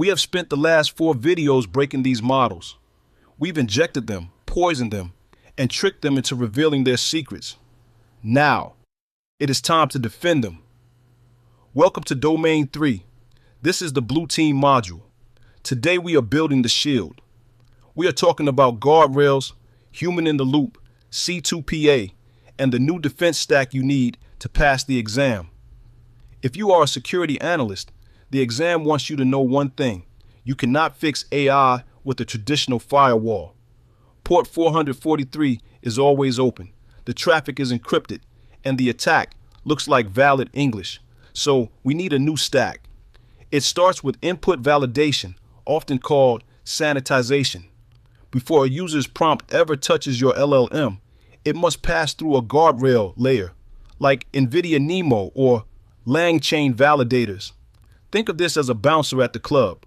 We have spent the last 4 videos breaking these models. We've injected them, poisoned them, and tricked them into revealing their secrets. Now, it is time to defend them. Welcome to Domain 3. This is the Blue Team module. Today we are building the shield. We are talking about Guardrails, Human in the Loop, C2PA, and the new defense stack you need to pass the exam. If you are a security analyst, the exam wants you to know one thing. You cannot fix AI with a traditional firewall. Port 443 is always open, the traffic is encrypted, and the attack looks like valid English. So we need a new stack. It starts with input validation, often called sanitization. Before a user's prompt ever touches your LLM, it must pass through a guardrail layer, like NVIDIA NeMo or LangChain validators. Think of this as a bouncer at the club.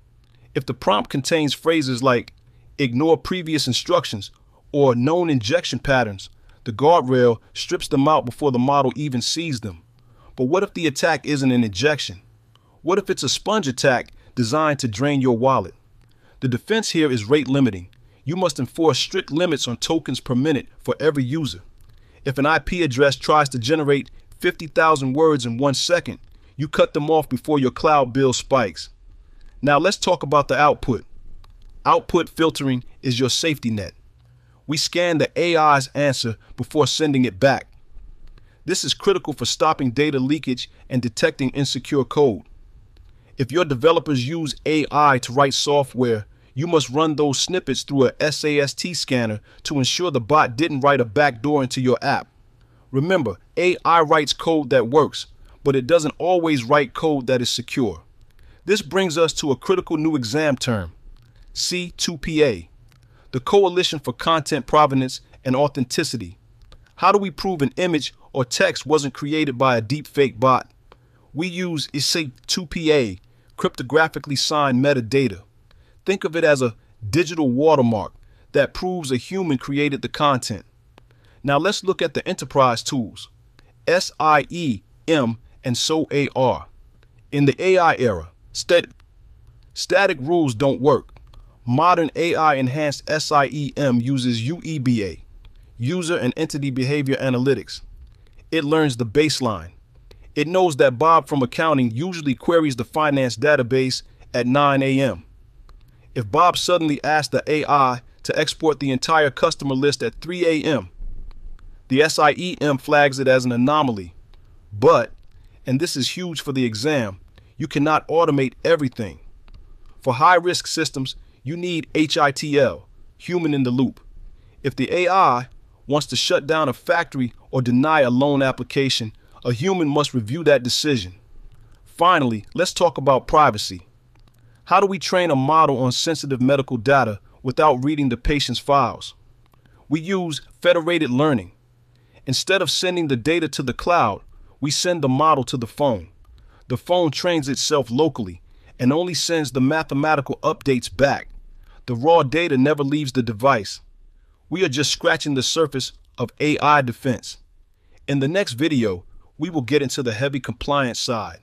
If the prompt contains phrases like ignore previous instructions or known injection patterns, the guardrail strips them out before the model even sees them. But what if the attack isn't an injection? What if it's a sponge attack designed to drain your wallet? The defense here is rate limiting. You must enforce strict limits on tokens per minute for every user. If an IP address tries to generate 50,000 words in 1 second, you cut them off before your cloud bill spikes. Now let's talk about the output. Output filtering is your safety net. We scan the AI's answer before sending it back. This is critical for stopping data leakage and detecting insecure code. If your developers use AI to write software, you must run those snippets through a SAST scanner to ensure the bot didn't write a backdoor into your app. Remember, AI writes code that works, but it doesn't always write code that is secure. This brings us to a critical new exam term, C2PA, the Coalition for Content Provenance and Authenticity. How do we prove an image or text wasn't created by a deepfake bot? We use C2PA, cryptographically signed metadata. Think of it as a digital watermark that proves a human created the content. Now let's look at the enterprise tools, SIEM and SOAR. In the AI era, static rules don't work. Modern AI-enhanced SIEM uses UEBA, User and Entity Behavior Analytics. It learns the baseline. It knows that Bob from accounting usually queries the finance database at 9 a.m. If Bob suddenly asks the AI to export the entire customer list at 3 a.m., the SIEM flags it as an anomaly. But, and this is huge for the exam, you cannot automate everything. For high-risk systems, you need HITL, human in the loop. If the AI wants to shut down a factory or deny a loan application, a human must review that decision. Finally, let's talk about privacy. How do we train a model on sensitive medical data without reading the patient's files? We use Federated Learning. Instead of sending the data to the cloud, we send the model to the phone. The phone trains itself locally and only sends the mathematical updates back. The raw data never leaves the device. We are just scratching the surface of AI defense. In the next video, we will get into the heavy compliance side.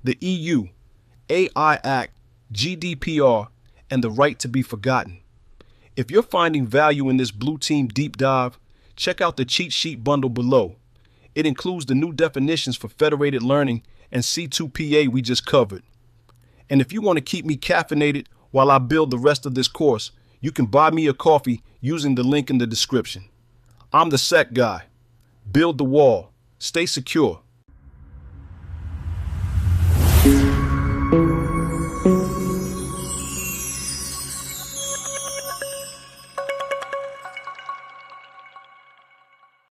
The EU, AI Act, GDPR, and the right to be forgotten. If you're finding value in this Blue Team deep dive, check out the cheat sheet bundle below. It includes the new definitions for Federated Learning and C2PA we just covered. And if you want to keep me caffeinated while I build the rest of this course, you can buy me a coffee using the link in the description. I'm the Sec Guy. Build the wall. Stay secure.